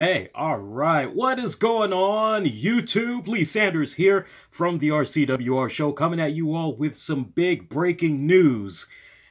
Hey, all right. What is going on, YouTube? Lee Sanders here from the RCWR show, coming at you all with some big breaking news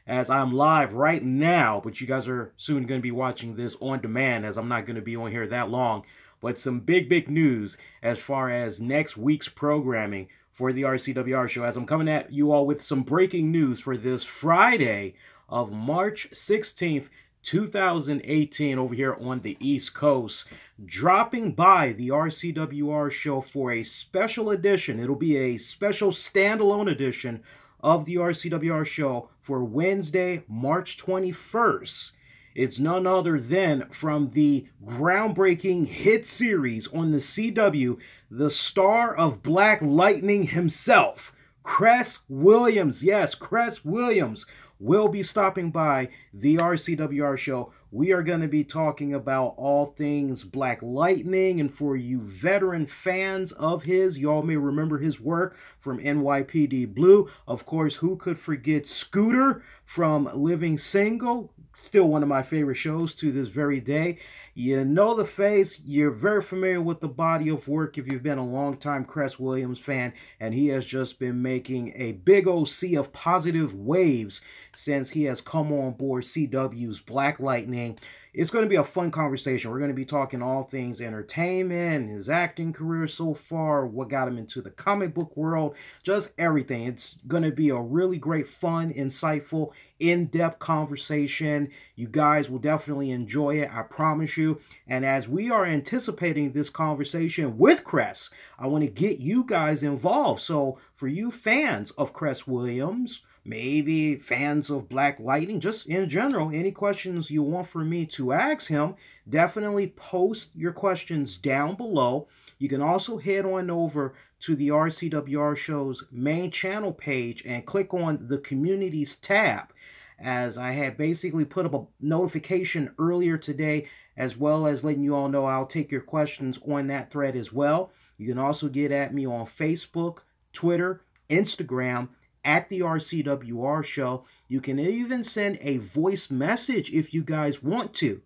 as I'm live right now, but you guys are soon going to be watching this on demand as I'm not going to be on here that long. But some big news as far as next week's programming for the RCWR show as I'm coming at you all with some breaking news for this Friday of March 16th, 2018 over here on the East Coast. Dropping by the RCWR show for a special edition. It'll be a special standalone edition of the RCWR show for Wednesday, March 21st. It's none other than from the groundbreaking hit series on the CW, the star of Black Lightning himself, Cress Williams. Yes, Cress Williams will be stopping by the RCWR show. We are going to be talking about all things Black Lightning, and for you veteran fans of his, y'all may remember his work from NYPD Blue. Of course, who could forget Scooter from Living Single? Still one of my favorite shows to this very day. You know the face. You're very familiar with the body of work if you've been a long-time Cress Williams fan, and he has just been making a big old sea of positive waves since he has come on board CW's Black Lightning. It's going to be a fun conversation. We're going to be talking all things entertainment, his acting career so far, what got him into the comic book world, just everything. It's going to be a really great, fun, insightful, in-depth conversation. You guys will definitely enjoy it, I promise you. And as we are anticipating this conversation with Cress, I want to get you guys involved. So for you fans of Cress Williams, maybe fans of Black Lightning, just in general, any questions you want for me to ask him, definitely post your questions down below. You can also head on over to the RCWR show's main channel page and click on the Communities tab, as I had basically put up a notification earlier today, as well as letting you all know I'll take your questions on that thread as well. You can also get at me on Facebook, Twitter, Instagram, at the RCWR show. You can even send a voice message if you guys want to.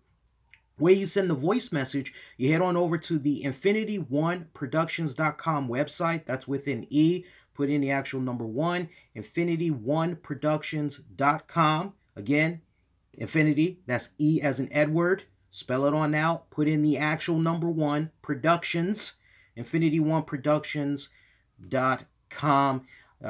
Where you send the voice message, you head on over to the infinity1productions.com website. That's with an E. Put in the actual number 1, infinity1productions.com. Again, infinity, that's E as in Edward. Spell it on out. Put in the actual number 1, productions, infinity1productions.com.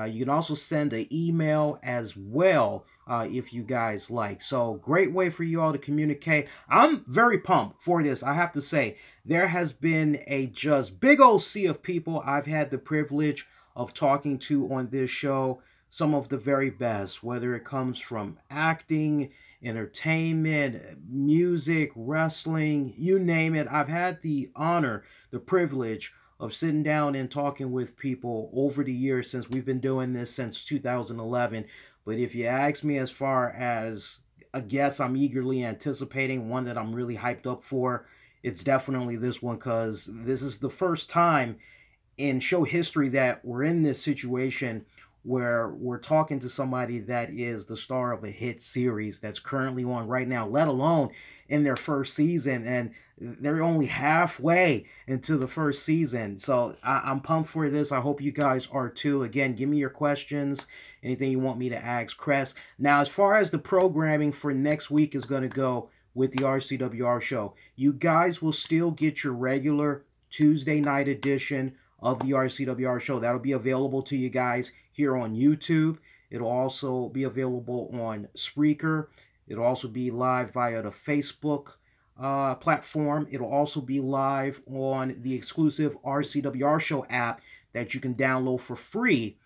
You can also send an email as well if you guys like. So great way for you all to communicate. I'm very pumped for this. I have to say, there has been a just big old sea of people I've had the privilege of talking to on this show. Some of the very best, whether it comes from acting, entertainment, music, wrestling, you name it. I've had the honor, the privilege of sitting down and talking with people over the years since we've been doing this since 2011. But if you ask me as far as a guest I'm eagerly anticipating, one that I'm really hyped up for, it's definitely this one, because this is the first time in show history that we're in this situation where we're talking to somebody that is the star of a hit series that's currently on right now, let alone in their first season, and they're only halfway into the first season. So I'm pumped for this. I hope you guys are too. Again, give me your questions, anything you want me to ask Cress. Now, as far as the programming for next week is going to go with the RCWR show, you guys will still get your regular Tuesday night edition of the RCWR show. That'll be available to you guys here on YouTube. It'll also be available on Spreaker. It'll also be live via the Facebook platform. It'll also be live on the exclusive RCWR show app that you can download for free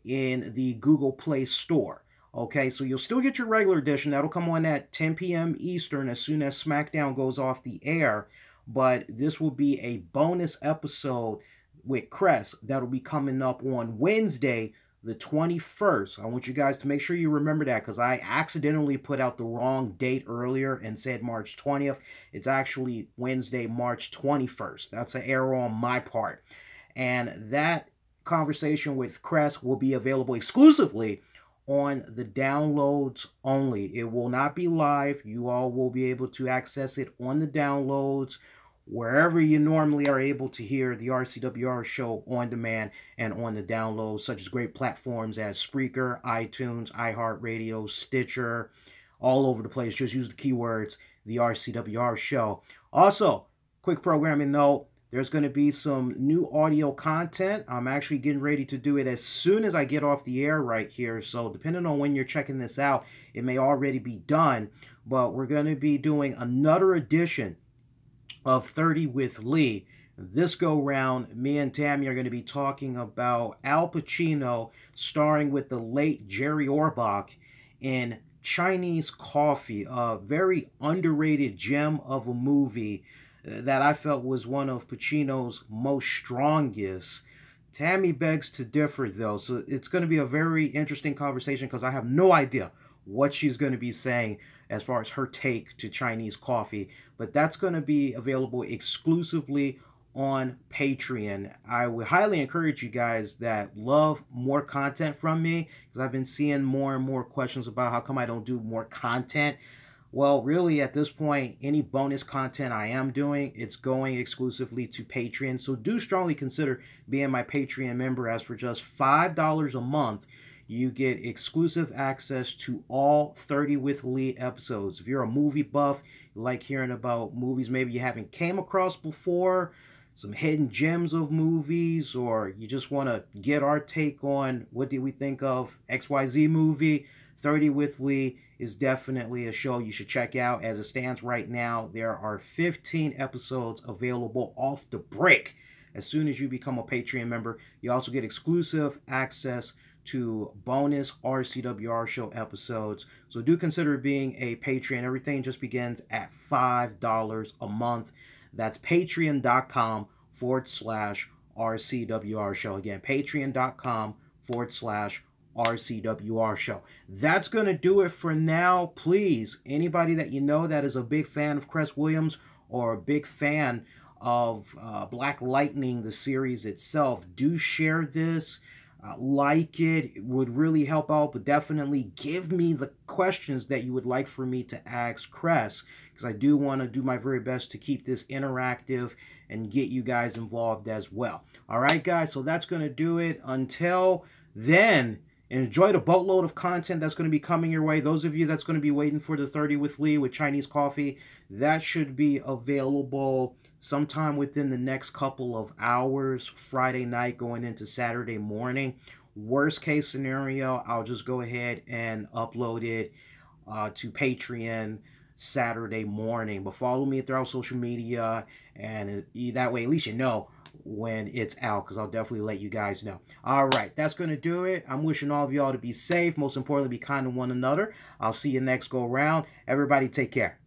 in the Google Play Store. Okay, so you'll still get your regular edition. That'll come on at 10 p.m. Eastern as soon as SmackDown goes off the air. But this will be a bonus episode with Cress that'll be coming up on Wednesday, the 21st. I want you guys to make sure you remember that, because I accidentally put out the wrong date earlier and said March 20th. It's actually Wednesday, March 21st. That's an error on my part. And that conversation with Cress will be available exclusively on the downloads only. It will not be live. You all will be able to access it on the downloads wherever you normally are able to hear the RCWR show on demand and on the download, such as great platforms as Spreaker, iTunes, iHeartRadio, Stitcher, all over the place. Just use the keywords, the RCWR show. Also, quick programming note, there's going to be some new audio content. I'm actually getting ready to do it as soon as I get off the air right here. So depending on when you're checking this out, it may already be done. But we're going to be doing another edition of 30 with Lee. This go round, me and Tammy are going to be talking about Al Pacino starring with the late Jerry Orbach in Chinese Coffee, a very underrated gem of a movie that I felt was one of Pacino's most strongest. Tammy begs to differ, though, so it's going to be a very interesting conversation because I have no idea what she's going to be saying as far as her take to Chinese Coffee, but that's going to be available exclusively on Patreon. I would highly encourage you guys that love more content from me, because I've been seeing more and more questions about how come I don't do more content. Well, really, at this point, any bonus content I am doing, it's going exclusively to Patreon. So do strongly consider being my Patreon member. As for just $5 a month, you get exclusive access to all 30 with Lee episodes. If you're a movie buff, you like hearing about movies maybe you haven't came across before, some hidden gems of movies, or you just want to get our take on what did we think of XYZ movie, 30 with Lee is definitely a show you should check out. As it stands right now, there are 15 episodes available off the break. As soon as you become a Patreon member, you also get exclusive access to bonus RCWR show episodes. So do consider being a Patreon. Everything just begins at $5 a month. That's patreon.com/RCWR show. Again, patreon.com/RCWR show. That's going to do it for now. Please, anybody that you know that is a big fan of Cress Williams or a big fan of Black Lightning, the series itself, do share this. Like it would really help out, but definitely give me the questions that you would like for me to ask Cress, because I do want to do my very best to keep this interactive and get you guys involved as well. All right, guys, so that's going to do it. Until then, enjoy the boatload of content that's going to be coming your way. Those of you that's going to be waiting for the 30 with Lee with Chinese Coffee, that should be available sometime within the next couple of hours, Friday night going into Saturday morning. Worst case scenario, I'll just go ahead and upload it to Patreon Saturday morning. But follow me throughout social media, and that way at least you know when it's out, because I'll definitely let you guys know. All right, that's going to do it. I'm wishing all of y'all to be safe. Most importantly, be kind to one another. I'll see you next go round. Everybody take care.